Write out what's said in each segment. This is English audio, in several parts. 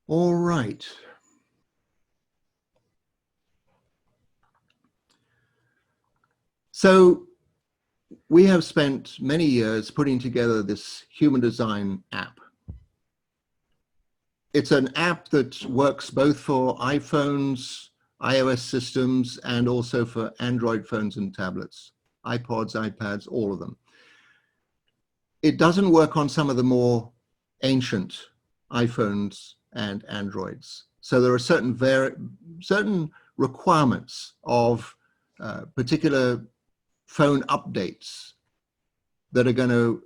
All right. So we have spent many years putting together this human design app. It's an app that works both for iPhones, iOS systems, and also for Android phones and tablets, iPods, iPads, all of them. It doesn't work on some of the more ancient iPhones and Androids. So there are certain requirements of particular phone updates that are going to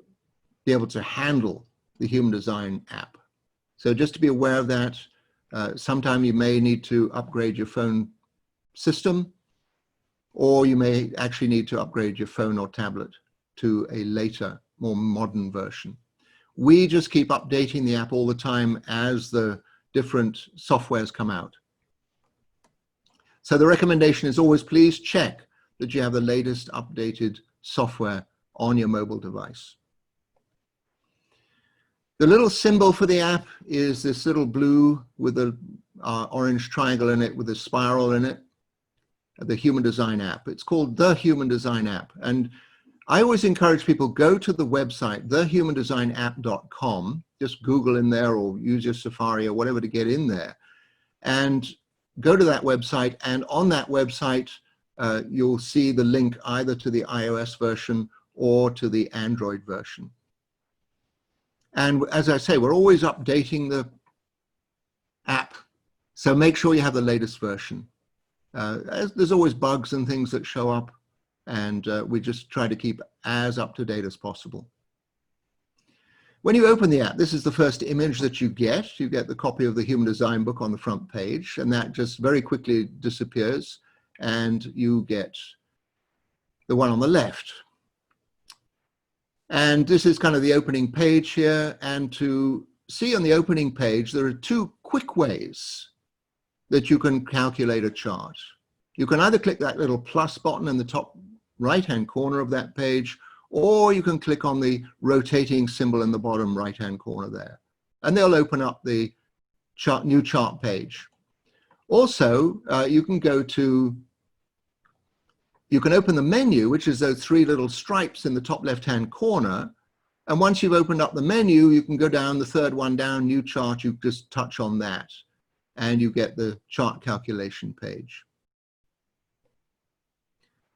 be able to handle the human design app. So just to be aware of that, sometime you may need to upgrade your phone system, or you may actually need to upgrade your phone or tablet to a later, more modern version. We just keep updating the app all the time as the different softwares come out. So the recommendation is always please check that you have the latest updated software on your mobile device. The little symbol for the app is this little blue with a orange triangle in it with a spiral in it, the Human Design app. It's called the Human Design app. And I always encourage people, go to the website, thehumandesignapp.com, just Google in there or use your Safari or whatever to get in there. And go to that website, and on that website, you'll see the link either to the iOS version or to the Android version. And as I say, we're always updating the app, so make sure you have the latest version. There's always bugs and things that show up, and we just try to keep as up to date as possible. When you open the app, this is the first image that you get. You get the copy of the Human Design book on the front page, and that just very quickly disappears, and you get the one on the left. And this is kind of the opening page here. And to see on the opening page, there are two quick ways that you can calculate a chart. You can either click that little plus button in the top right-hand corner of that page, or you can click on the rotating symbol in the bottom right-hand corner there. And they'll open up the new chart page. Also, you can open the menu, which is those three little stripes in the top left-hand corner. And once you've opened up the menu, you can go down the third one down, new chart, you just touch on that, and you get the chart calculation page.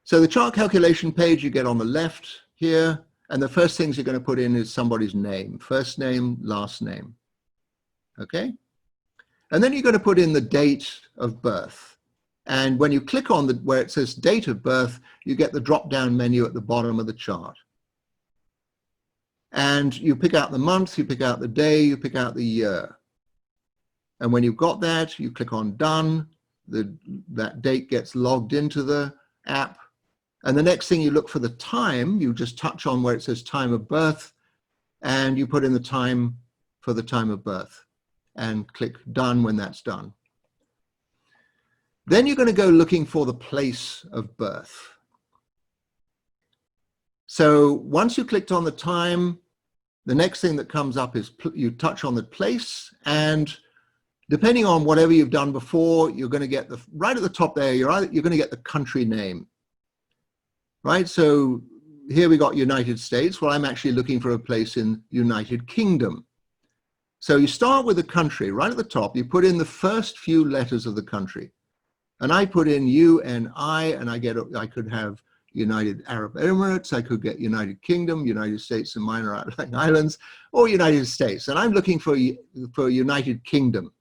So the chart calculation page you get on the left here, and the first things you're going to put in is somebody's name, first name, last name, okay? And then you're going to put in the date of birth. And when you click on where it says date of birth, you get the drop-down menu at the bottom of the chart. And you pick out the month, you pick out the day, you pick out the year. And when you've got that, you click on done. That date gets logged into the app. And the next thing, you look for the time. You just touch on where it says time of birth, and you put in the time for the time of birth and click done when that's done. Then you're going to go looking for the place of birth. So once you clicked on the time, the next thing that comes up is you touch on the place, and depending on whatever you've done before, you're going to get right at the top there, you're going to get the country name, right? So here we got United States. Well, I'm actually looking for a place in United Kingdom. So you start with the country right at the top. You put in the first few letters of the country. And I put in UNI, and I could have United Arab Emirates, I could get United Kingdom, United States and Minor Outlying Islands, or United States. And I'm looking for United Kingdom.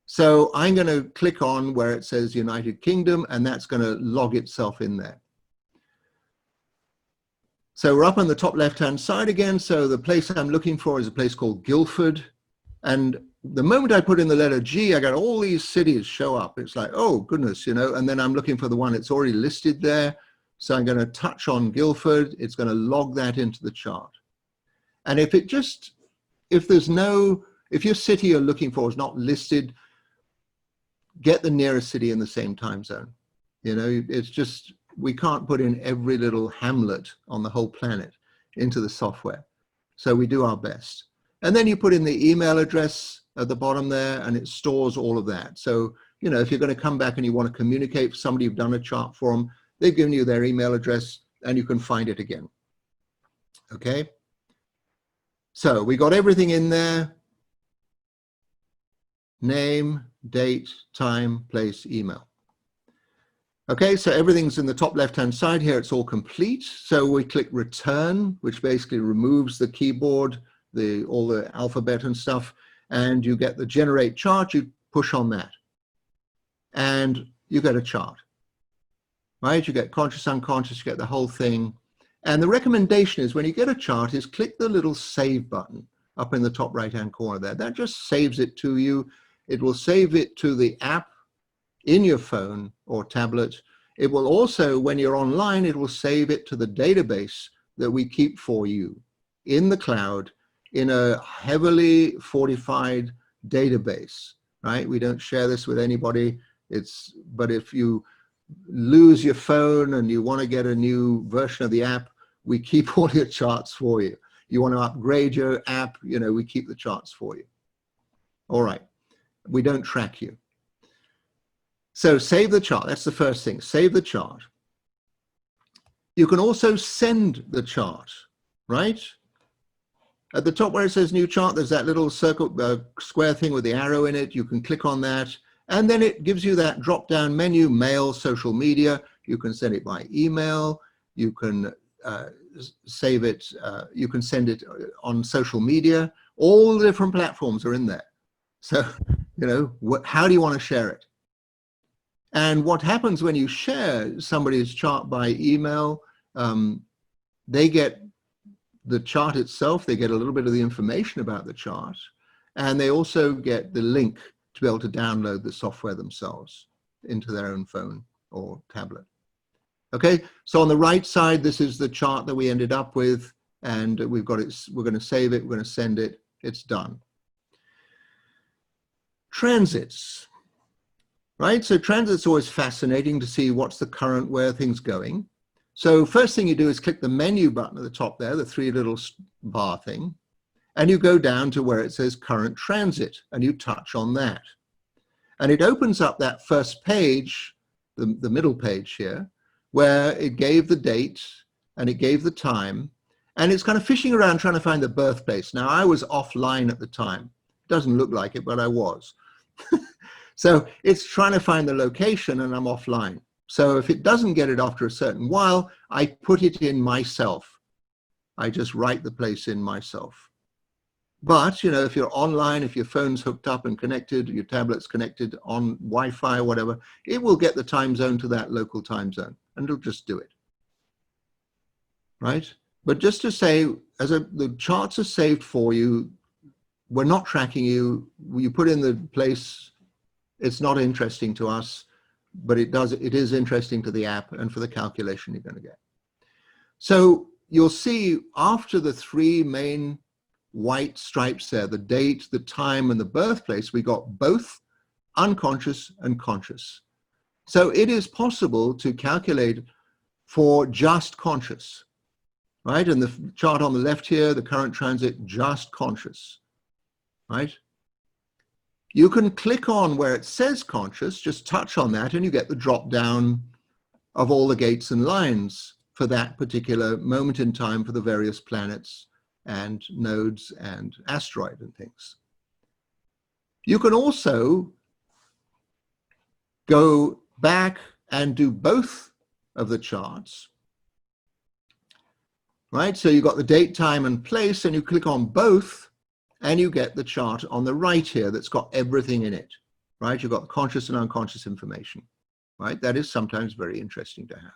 So I'm going to click on where it says United Kingdom, and that's going to log itself in there. So we're up on the top left-hand side again. So the place I'm looking for is a place called Guildford. And the moment I put in the letter G, I got all these cities show up. It's like, oh goodness, you know, and then I'm looking for the one that's already listed there. So I'm going to touch on Guildford. It's going to log that into the chart. And if your city you're looking for is not listed, get the nearest city in the same time zone. You know, it's just, we can't put in every little hamlet on the whole planet into the software. So we do our best. And then you put in the email address at the bottom there, and it stores all of that. So, you know, if you're going to come back and you want to communicate with somebody, you've done a chart for them, they've given you their email address and you can find it again. Okay. So we got everything in there. Name, date, time, place, email. Okay, so everything's in the top left-hand side here. It's all complete. So we click return, which basically removes the keyboard, all the alphabet and stuff, and you get the generate chart. You push on that, and you get a chart, right? You get conscious, unconscious, you get the whole thing. And the recommendation is when you get a chart is click the little save button up in the top right-hand corner there. That just saves it to you. It will save it to the app in your phone or tablet. It will also, when you're online, it will save it to the database that we keep for you in the cloud in a heavily fortified database, right? We don't share this with anybody. But if you lose your phone and you want to get a new version of the app, we keep all your charts for you. You want to upgrade your app, you know, we keep the charts for you. All right. We don't track you. So save the chart. That's the first thing. Save the chart. You can also send the chart, right? At the top where it says new chart, there's that little circle, square thing with the arrow in it. You can click on that. And then it gives you that drop-down menu, mail, social media. You can send it by email. You can save it. You can send it on social media. All the different platforms are in there. So, you know, how do you want to share it? And what happens when you share somebody's chart by email, they get the chart itself, they get a little bit of the information about the chart, and they also get the link to be able to download the software themselves into their own phone or tablet. Okay, so on the right side, this is the chart that we ended up with, and we've got it. We're going to save it, we're going to send it, it's done. Transits, right? So transit's always fascinating to see what's the current, where things going. So first thing you do is click the menu button at the top there, the three little bar thing, and you go down to where it says current transit, and you touch on that. And it opens up that first page, the middle page here, where it gave the date and it gave the time, and it's kind of fishing around trying to find the birthplace. Now, I was offline at the time. Doesn't look like it, but I was. So it's trying to find the location, and I'm offline. So if it doesn't get it after a certain while, I put it in myself. I just write the place in myself. But, you know, if you're online, if your phone's hooked up and connected, your tablet's connected on Wi-Fi or whatever, it will get the time zone to that local time zone, and it'll just do it, right? But just to say, the charts are saved for you. We're not tracking you. You put in the place, it's not interesting to us, but it is interesting to the app and for the calculation you're going to get. So you'll see after the three main white stripes there, the date, the time, and the birthplace, we got both unconscious and conscious. So it is possible to calculate for just conscious, right? And the chart on the left here, the current transit, just conscious, right? You can click on where it says conscious, just touch on that, and you get the drop down of all the gates and lines for that particular moment in time for the various planets and nodes and asteroid and things. You can also go back and do both of the charts, right? So you've got the date, time, and place, and you click on both, and you get the chart on the right here that's got everything in it, right? You've got conscious and unconscious information, right? That is sometimes very interesting to have.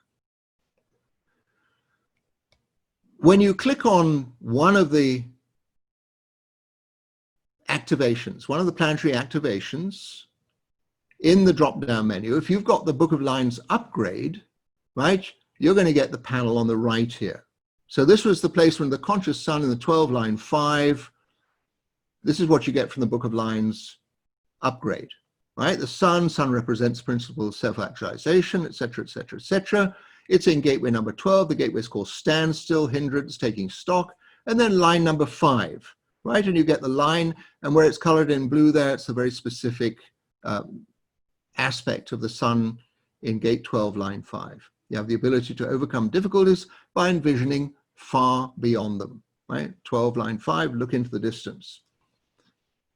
When you click on one of the activations, one of the planetary activations in the drop-down menu, if you've got the Book of Lines upgrade, right, you're going to get the panel on the right here. So this was the placement of the conscious sun in the 12 line 5. This is what you get from the Book of Lines upgrade, right? The sun represents principle of self-actualization, etc., etc., etc. It's in gateway number 12. The gateway is called standstill, hindrance, taking stock. And then line number 5, right? And you get the line, and where it's colored in blue there, it's a very specific aspect of the sun in gate 12, line 5. You have the ability to overcome difficulties by envisioning far beyond them, right? 12, line 5, look into the distance.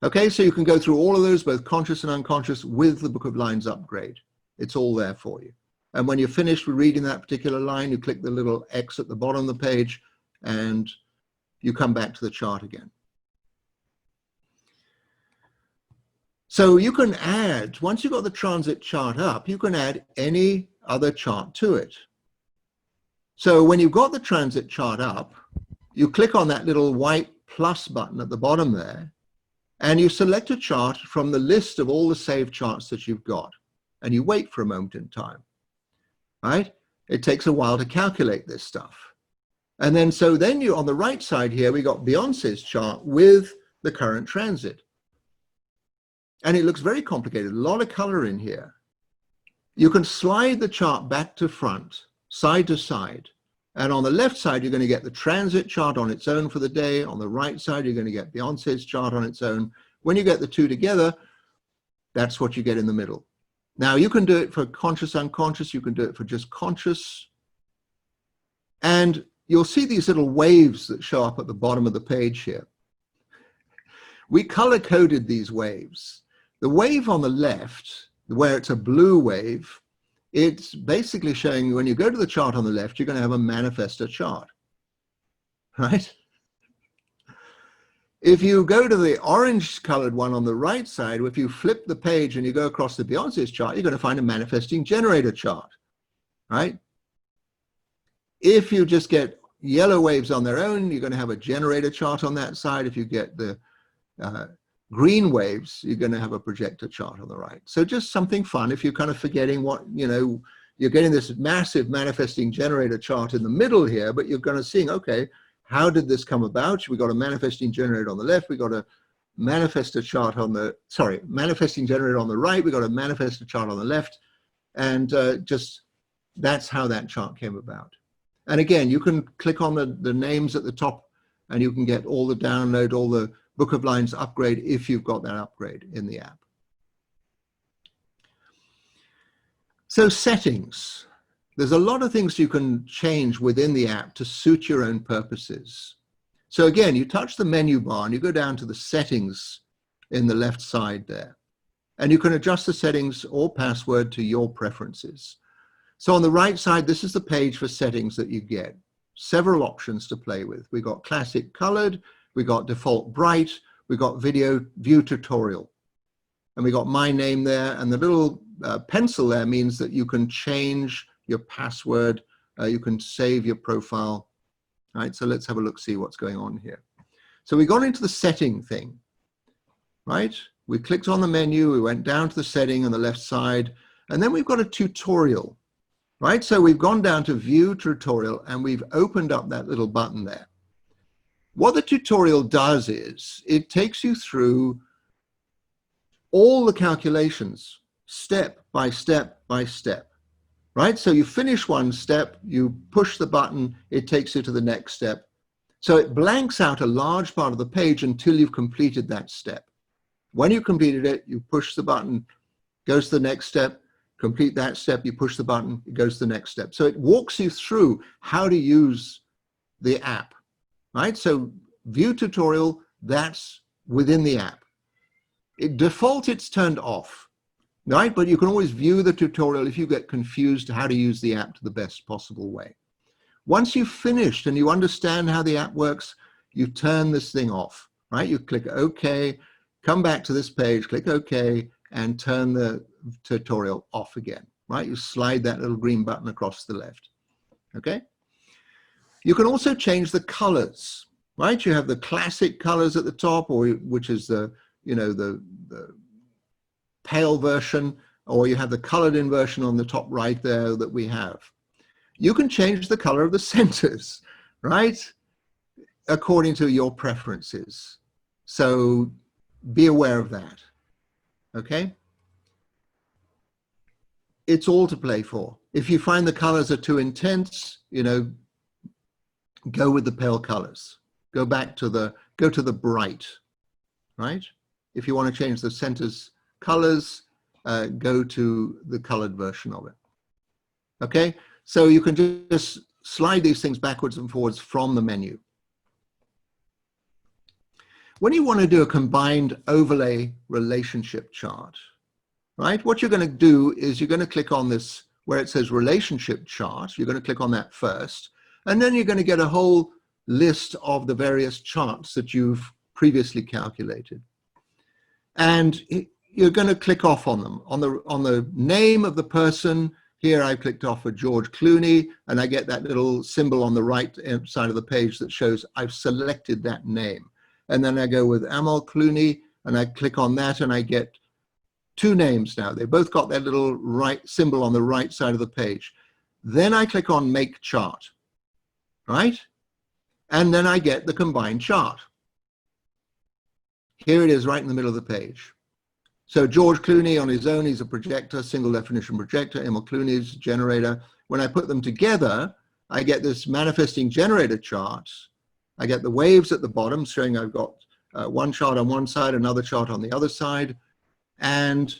Okay, so you can go through all of those, both conscious and unconscious, with the Book of Lines upgrade. It's all there for you. And when you're finished with reading that particular line, you click the little X at the bottom of the page and you come back to the chart again. So you can add, once you've got the transit chart up, you can add any other chart to it. So when you've got the transit chart up, you click on that little white plus button at the bottom there, and you select a chart from the list of all the saved charts that you've got, and you wait for a moment in time, right? It takes a while to calculate this stuff. And then, so then you, on the right side here, we got Beyonce's chart with the current transit. And it looks very complicated, a lot of color in here. You can slide the chart back to front, side to side. And on the left side, you're going to get the transit chart on its own for the day. On the right side, you're going to get Beyonce's chart on its own. When you get the two together, that's what you get in the middle. Now, you can do it for conscious, unconscious. You can do it for just conscious. And you'll see these little waves that show up at the bottom of the page here. We color-coded these waves. The wave on the left, where it's a blue wave, it's basically showing when you go to the chart on the left, you're going to have a manifestor chart, right? If you go to the orange colored one on the right side, if you flip the page and you go across the Beyonce's chart, you're going to find a manifesting generator chart, right? If you just get yellow waves on their own, you're going to have a generator chart on that side. If you get the green waves, you're going to have a projector chart on the right. So just something fun if you're kind of forgetting what, you know, you're getting this massive manifesting generator chart in the middle here, but you're going to see, okay, how did this come about? We got a manifesting generator on the left, we got a manifestor chart on the, sorry, manifesting generator on the right, we got a manifestor chart on the left, and just that's how that chart came about. And again, you can click on the names at the top and you can get all the download, all the Book of Lines upgrade if you've got that upgrade in the app. So settings. There's a lot of things you can change within the app to suit your own purposes. So again, you touch the menu bar and you go down to the settings in the left side there. And you can adjust the settings or password to your preferences. So on the right side, this is the page for settings that you get. Several options to play with. We got classic colored, we got default bright, we got video view tutorial. And we got my name there, and the little pencil there means that you can change your password, you can save your profile. All right, so let's have a look, see what's going on here. So we got into the setting thing, right? We clicked on the menu, we went down to the setting on the left side, and then we've got a tutorial, right? So we've gone down to view tutorial and we've opened up that little button there. What the tutorial does is it takes you through all the calculations, step by step by step, right? So you finish one step, you push the button, it takes you to the next step. So it blanks out a large part of the page until you've completed that step. When you completed it, you push the button, goes to the next step, complete that step, you push the button, it goes to the next step. So it walks you through how to use the app. Right, so view tutorial, that's within the app. Default, it's turned off, right? But you can always view the tutorial if you get confused how to use the app to the best possible way. Once you've finished and you understand how the app works, you turn this thing off, right? You click OK, come back to this page, click OK, and turn the tutorial off again, right? You slide that little green button across the left, okay? You can also change the colors, right? You have the classic colors at the top, or which is the, you know, the pale version, or you have the colored in version on the top right there that we have. You can change the color of the centers, right? According to your preferences. So be aware of that, okay? It's all to play for. If you find the colors are too intense, you know, go with the pale colors. Go back to the go to the bright, right? If you want to change the center's colors, go to the colored version of it. Okay, so you can just slide these things backwards and forwards from the menu. When you want to do a combined overlay relationship chart, right, what you're going to do is you're going to click on this where it says relationship chart. You're going to click on that first, and then you're going to get a whole list of the various charts that you've previously calculated. And you're going to click off on them. On the name of the person, here I clicked off for George Clooney, and I get that little symbol on the right side of the page that shows I've selected that name. And then I go with Amal Clooney, and I click on that, and I get two names now. They both got that little right symbol on the right side of the page. Then I click on Make Chart, right? And then I get the combined chart. Here it is right in the middle of the page. So George Clooney on his own, he's a projector, single definition projector. Amal Clooney's generator. When I put them together, I get this manifesting generator chart. I get the waves at the bottom showing I've got one chart on one side, another chart on the other side. And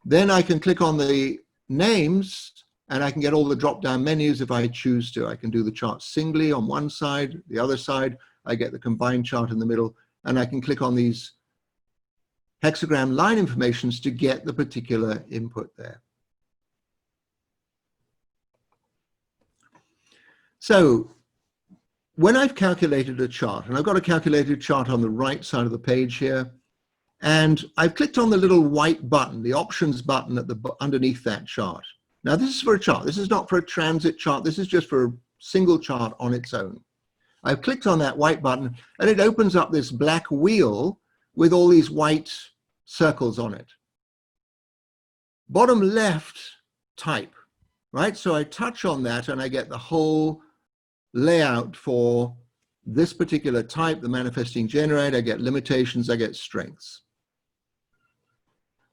then I can click on the names and I can get all the drop-down menus if I choose to. I can do the chart singly on one side, the other side, I get the combined chart in the middle, and I can click on these hexagram line informations to get the particular input there. So when I've calculated a chart, and I've got a calculated chart on the right side of the page here, and I've clicked on the little white button, the options button at underneath that chart. Now this is for a chart. This is not for a transit chart. This is just for a single chart on its own. I've clicked on that white button and it opens up this black wheel with all these white circles on it. Bottom left, type, right? So I touch on that and I get the whole layout for this particular type, the manifesting generator. I get limitations, I get strengths.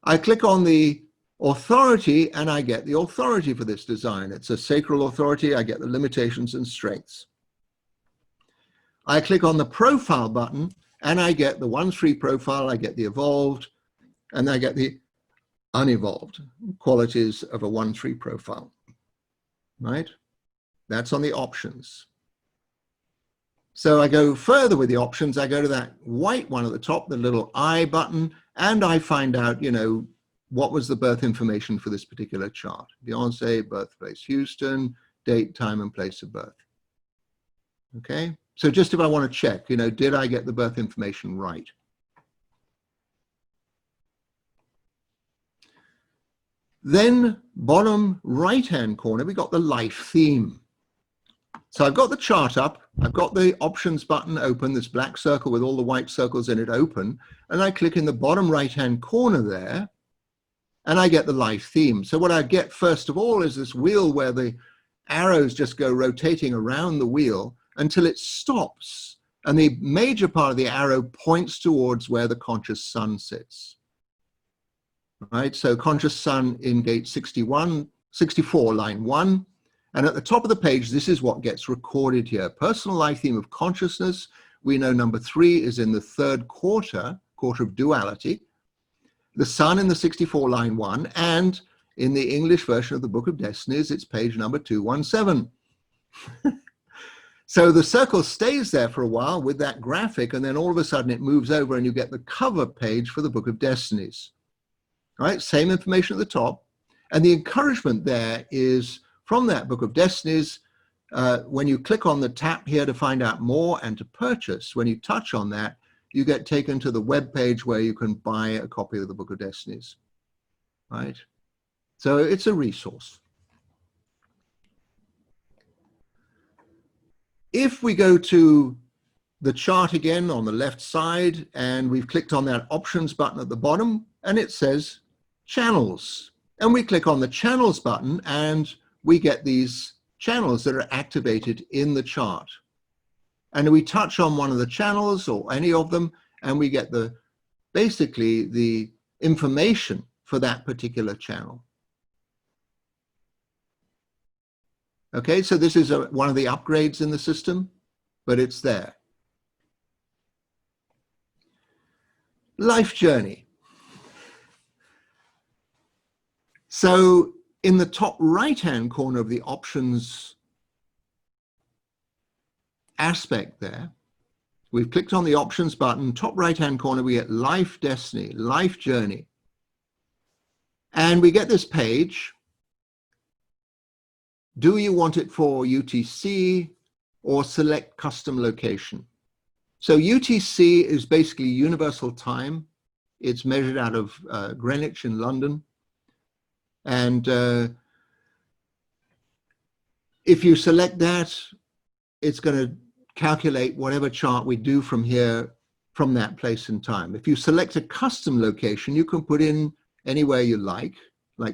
I click on the authority and I get the authority for this design. It's a sacral authority. I get the limitations and strengths. I click on the profile button and I get the 1-3 profile. I get the evolved and I get the unevolved qualities of a 1-3 profile, right? That's on the options. So I go further with the options. I go to that white one at the top, the little I button, and I find out, you know, what was the birth information for this particular chart? Beyonce, birthplace Houston, date, time, and place of birth. Okay, so just if I want to check, you know, did I get the birth information right? Then bottom right-hand corner, we got the life theme. So I've got the chart up, I've got the options button open, this black circle with all the white circles in it open, and I click in the bottom right-hand corner there, and I get the life theme. So what I get first of all is this wheel where the arrows just go rotating around the wheel until it stops, and the major part of the arrow points towards where the conscious sun sits. Right, so conscious sun in gate 64, line 1. And at the top of the page, this is what gets recorded here. Personal life theme of consciousness. We know number 3 is in the 3rd quarter of duality. The sun in the 64, line 1. And in the English version of the Book of Destinies, it's page number 217. So the circle stays there for a while with that graphic, and then all of a sudden it moves over and you get the cover page for the Book of Destinies. Right, same information at the top. And the encouragement there is from that Book of Destinies, when you click on the tap here to find out more and to purchase, when you touch on that, you get taken to the web page where you can buy a copy of the Book of Destinies, right? So it's a resource. If we go to the chart again on the left side, and we've clicked on that options button at the bottom, and it says channels. And we click on the channels button and we get these channels that are activated in the chart. And we touch on one of the channels or any of them, and we get basically the information for that particular channel. Okay, so this is one of the upgrades in the system, but it's there. life journey. So in the top right-hand corner of the options aspect there, we've clicked on the options button. Top right-hand corner, we get life destiny, life journey. And we get this page. Do you want it for UTC or select custom location? So UTC is basically universal time. It's measured out of Greenwich in London. And if you select that, it's going to calculate whatever chart we do from here, from that place in time. If you select a custom location, you can put in anywhere you like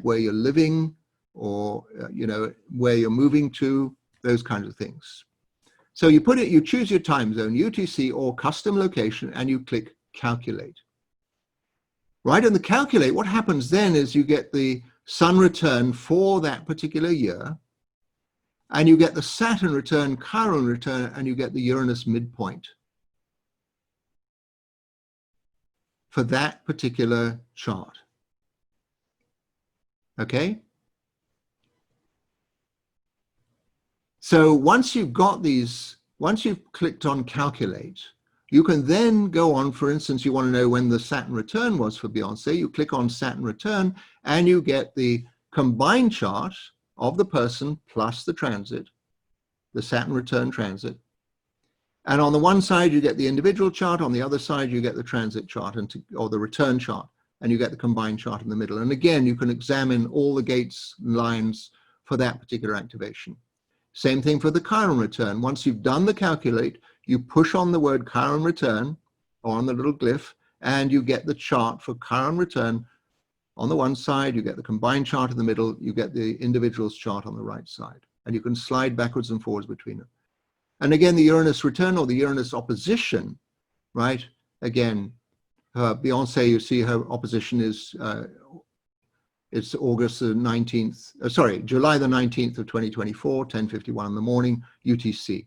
where you're living or you know, where you're moving to, those kinds of things. So you put it, you choose your time zone, UTC or custom location, and you click calculate. Right, and the calculate, what happens then is you get the sun return for that particular year, and you get the Saturn return, Chiron return, and you get the Uranus midpoint for that particular chart. Okay? So once you've got these, once you've clicked on calculate, you can then go on, for instance, you want to know when the Saturn return was for Beyonce, you click on Saturn return and you get the combined chart of the person plus the transit, the Saturn return transit. And on the one side, you get the individual chart. On the other side, you get the transit chart or the return chart, and you get the combined chart in the middle. And again, you can examine all the gates and lines for that particular activation. Same thing for the Chiron return. Once you've done the calculate, you push on the word Chiron return or on the little glyph, and you get the chart for Chiron return on the one side, you get the combined chart in the middle, you get the individual's chart on the right side, and you can slide backwards and forwards between them. And again, the Uranus return or the Uranus opposition, right? Again, Beyonce, you see her opposition is, it's August the 19th, sorry, July the 19th of 2024, 10:51 in the morning, UTC.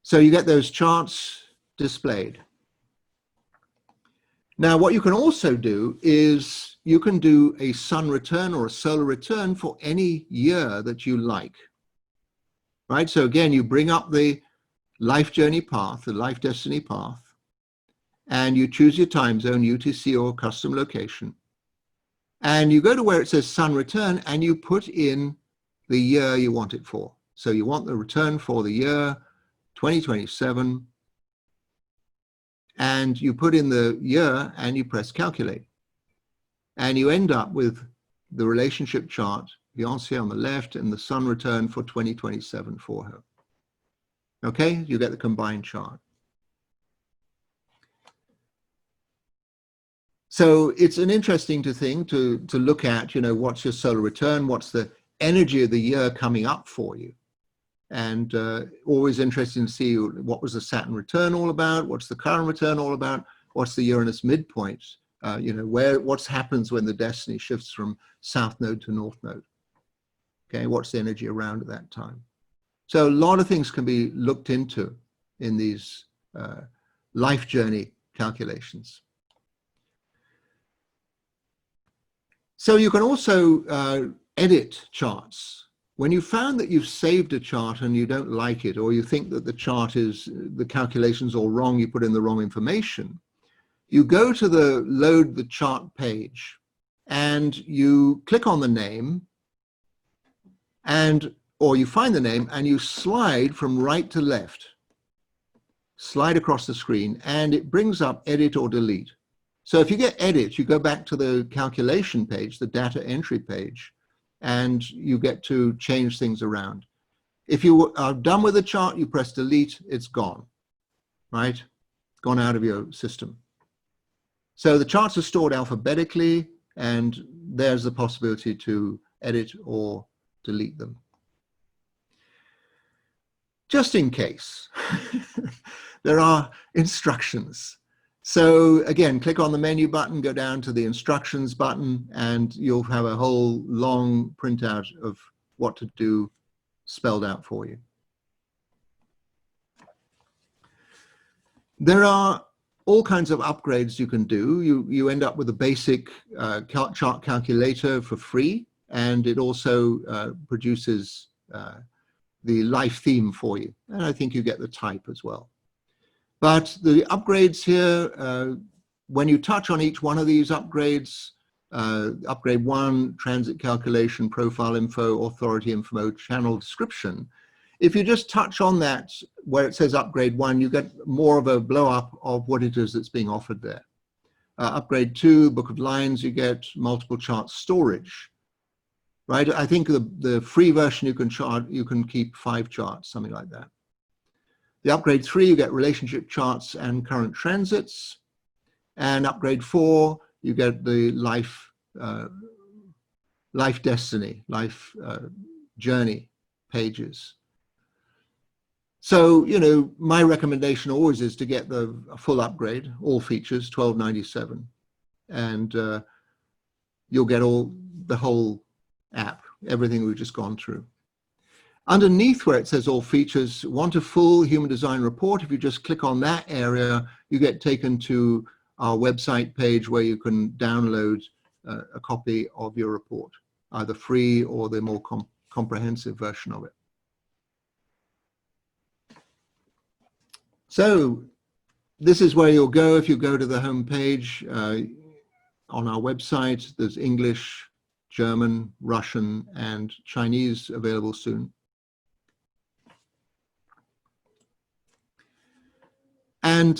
So you get those charts displayed. Now, what you can also do is you can do a sun return or a solar return for any year that you like, right? So again, you bring up the life journey path, the life destiny path, and you choose your time zone, UTC or custom location. And you go to where it says sun return and you put in the year you want it for. So you want the return for the year 2027, and you put in the year and you press calculate. And you end up with the relationship chart, Beyonce on the left and the sun return for 2027 for her. Okay, you get the combined chart. So it's an interesting thing to look at, you know, what's your solar return, what's the energy of the year coming up for you. And always interesting to see what was the Saturn return all about, what's the Chiron return all about, what's the Uranus midpoint, you know, what happens when the destiny shifts from south node to north node. Okay, what's the energy around at that time? So a lot of things can be looked into in these life journey calculations. So you can also edit charts. When you found that you've saved a chart and you don't like it, or you think that the chart is, the calculation's all wrong, you put in the wrong information, you go to the load the chart page and you click on the name or you find the name and you slide from right to left, slide across the screen, and it brings up edit or delete. So if you get edit, you go back to the calculation page, the data entry page, and you get to change things around. If you are done with the chart, you press delete, it's gone, right? Gone out of your system. So the charts are stored alphabetically, and there's the possibility to edit or delete them. Just in case, there are instructions. So again, click on the menu button, go down to the instructions button, and you'll have a whole long printout of what to do spelled out for you. There are all kinds of upgrades you can do. You end up with a basic chart calculator for free, and it also produces the life theme for you. And I think you get the type as well. But the upgrades here, when you touch on each one of these upgrades, upgrade 1, transit calculation, profile info, authority info, channel description, if you just touch on that where it says upgrade 1, you get more of a blow up of what it is that's being offered there. Upgrade 2, book of lines, you get multiple chart storage, right? I think the free version you can keep 5 charts, something like that. The upgrade 3, you get relationship charts and current transits. And upgrade 4, you get the life destiny, life journey pages. So, you know, my recommendation always is to get the full upgrade, all features, $12.97, and you'll get the whole app, everything we've just gone through. Underneath where it says all features, want a full human design report. If you just click on that area, you get taken to our website page where you can download a copy of your report, either free or the more comprehensive version of it. So this is where you'll go if you go to the home page on our website. There's English, German, Russian, and Chinese available soon. And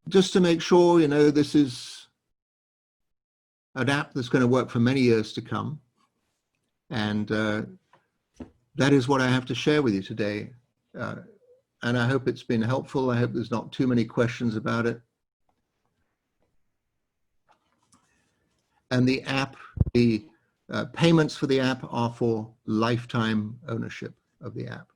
just to make sure, you know, this is an app that's going to work for many years to come. And that is what I have to share with you today. And I hope it's been helpful. I hope there's not too many questions about it. And the app, the payments for the app are for lifetime ownership of the app.